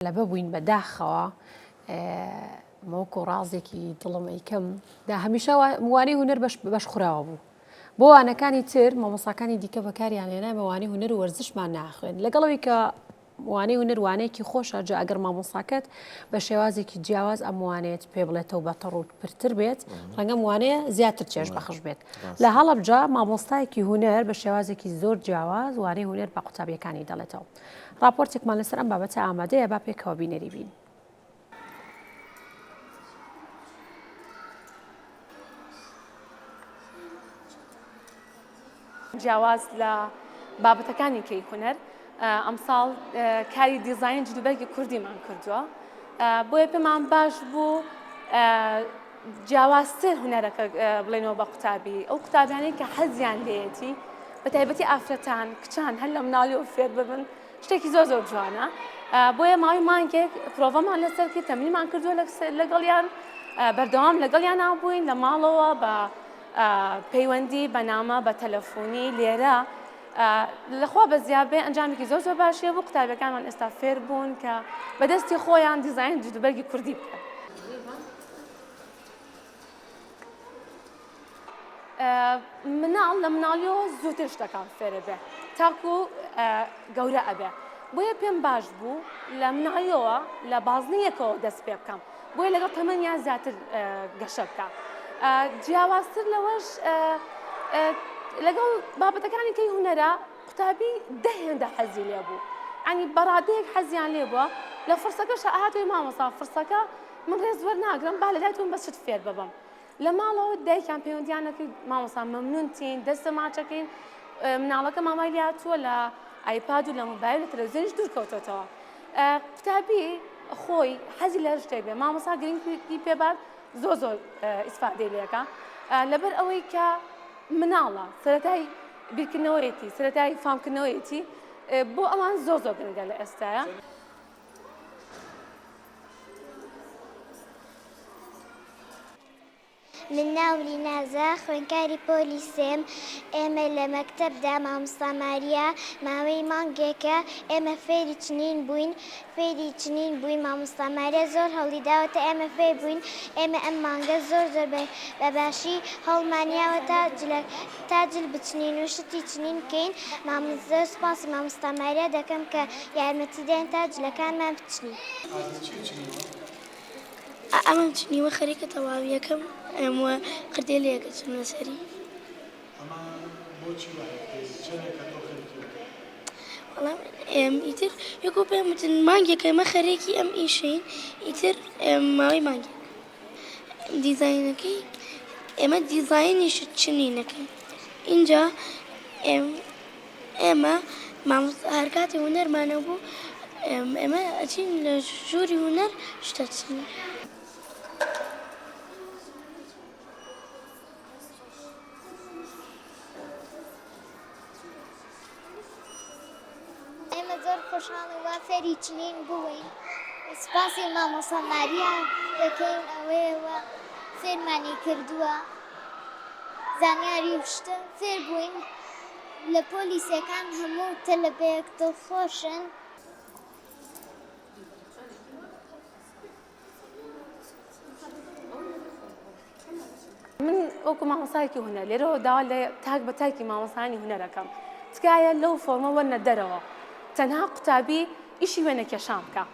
لە ببووین بەداخەوە مۆکۆ ڕازێکی دڵم ئەیکەم دا هەمیشە مووانەی هونەر بەشخوراوە بوو بۆ وانەکانی تر مامۆستاکانی دیکە بەکاریانێنا بەوانەی هونەر و وەرزشمان ناخوێن لەگەڵەوەی کە وانەی هونەر وانەیەکی خۆشە جا ئەگەر مامۆستاکەت بە شێوازێکی جیاواز ئەم وانێت پێ بڵێتەوە بەتەڕ و پرتر بێت ڕەنگەم وانەیە زیاتر چێژ بەخش بێت لە هەڵەبجا مامۆستایەکی هونەر بە شێوازێکی زۆر جیاواز وانەی هونەر بە قوتابیەکانی دەڵێتەوە راپۆرتێکمان لەسەر ئەم بابەتە ئامادەیە با پێکەوە بینەری بین. جیاواز لە بابەتەکانی کەی هونەر ئەمساڵ کاری دیزاین جلوبەرگی کوردیمان کردووە بۆیە پێمان باش بوو جیاوازتر هونەرەکە بڵێنەوە بە قوتابی ئەو قوتابیانەی کە حەزیان لێیەتی بە تایبەتی ئافرەتان کچان هەر لە مناڵیەوە فێر ببن شتێکی زۆر زۆر جوانە بۆیە ماوەی مانگێک پرۆڤەمان لەسەر کرد تەمرینمان کردووە لەگەڵیان بەردەوام لەگەڵیان بووین لە ماڵەوە بە پەیوەندی بەنامە بە تەلەفۆنی لێرە لەخوا بە زیابێ ئەنجامێکی زۆر زۆر باشیە بوو قوتابیەکانمان ئێستا فێر بوون کە بەدەستی خۆیان دیزاین جلوبەرگی کوردی بکەن. مناڵ لە مناڵیەوە زووتر شتەکان فێرە بێ تاکو گەورە ئەبێ بۆیە پێم باش بوو لە مناڵیەوە لە بازنەیەکەوە دەست پێ بکەم بۆیە لەگەڵ تەمەنیان زیاتر گەشە بکە. جیاوازتر لەوەش لەگەڵ بابەتەکانی کەی هونەرە قوتابی دەهێندە حەزی لێ بوو ئەنی بەڕادەیەک حەزیان لێ بووە لە فرسەکەش ئاهاتوی مامۆستا فرسەکە من ڕێز وەرناگرم با لە لایتون بەس شت فێر ببم لە ماڵەوە دایکیان پەیوەندیانەکەی مامۆستا مەمنونتین دەستە ماچەکەین مناڵەکە مامای لێ هاتووە لە ئایپاد و لە مۆبایل و تەلەڤیزیۆنیش دوور کەوتۆتەوە قوتابی خۆی حەزی لە شتێک بێ مامۆستا گرنگی پێبات زۆر زۆر ئیسفادەی لێەکە لەبەر ئەوەی کە مناڵە سەرەتای بیرکردنەوەیەتی سەرەتای فامکردنەوەیەتی بۆ ئەوان زۆر زۆر گرنگە لە ئێستاە. من ناومی نازە خوێنکاری پۆلیسێم ئێمە لە مەکتەبدا مامۆستا ماریا ماوەی مانگێکە ئێمە فێری چنین بووین مامۆستا ماریا زۆر هەوڵی داوەتە ئێمە فێر بووین ئێمە ئەم مانگە زۆر زۆر بەباشی هەوڵمانیاوە تا جل بچنین و شتی چنین بکەین زۆر سوپاسی مامۆستا ماریا دەکەم کە یارمەتی دەین تا جلەکانمان بچنین. ئەمەم چنیوە خەریکە تەواویەکەم ئەمە قردێ لێەکە چم لەسەری ئیتر یەکۆ پێم وتن مانگێکە ئەمە خەرێکی ئەم ئیشین ئیتر ماوەی مانگێک دیزاینەکەی ئێمە دیزاینیش چنینەکەی اینجا ئێمە هەر کاتی هونەرمانە بوو ئێمە ئەچین لە ژووری هونەر شتە چنین. ئێمە زۆر خۆشحاڵی وا فێری چنین بووین سوپاسی مامۆستا ماریا دەکەین ئەوەیەوە فێرمانی کردووە زانیاری شتە فێر بووین لە پۆلیسەکان هەموو تەلەبەیەک دڵخۆشن. من وەکو مامۆستایەکی هونەر لێرەوە داوا لە تاک بە تاکی مامۆستانی هونەرەکەم تکایە لەو فۆرمە وەرنە دەرەوە تەنها قوتابی ئیشی وێنەکێشان بکە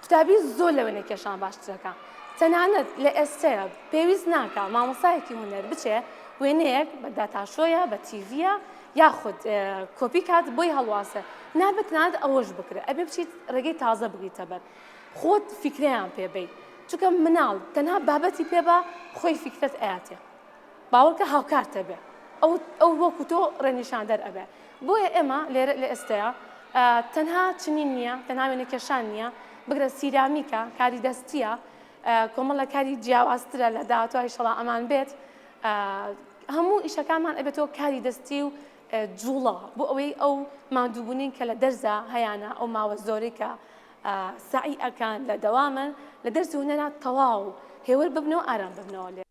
قوتابی زۆر لە وێنەکێشان باشترەکە تەنانەت لە ئێستەیە پێویست ناکە مامۆستایەکی هونەر بچێ وێنەیەک بە داتاشۆیە بە تیڤە یاخود کۆپی کات بۆی هەڵواسە نابێت ئەوەش بکرێت ئەبێ بچیت ڕێگەی تازە بگریتە بەر خۆت فیکرەیان پێبەیت چونکە مناڵ تەنها بابەتی پێبە خۆی فیکرەت ئااتێ باوەڕکە هاوکارتە بێ ئەو وەکو تۆ ڕێنیشاندەر ئەبێ بۆیە ئێمە لێرە لە ئێستەیە تەنها چنین نییە تەنها وێنەکێشان نییە بگرە سیرامیکە کاری دەستیە کۆمەڵە کاری جیاوازترە لە داهاتوای شەڵا ئەمان بێت هەموو ئیشەکانمان ئەبێتەوە کاری دەستی و جوڵە بۆ ئەوەی ئەو مادووبوونین کە لە دەرزە هەیەە ئەو ماوە زۆری کە سعی ئەکان لە دەوامن لە دەرزی هونەرە تەواو هێور ببنەوە ئارام ببنەوە لێ.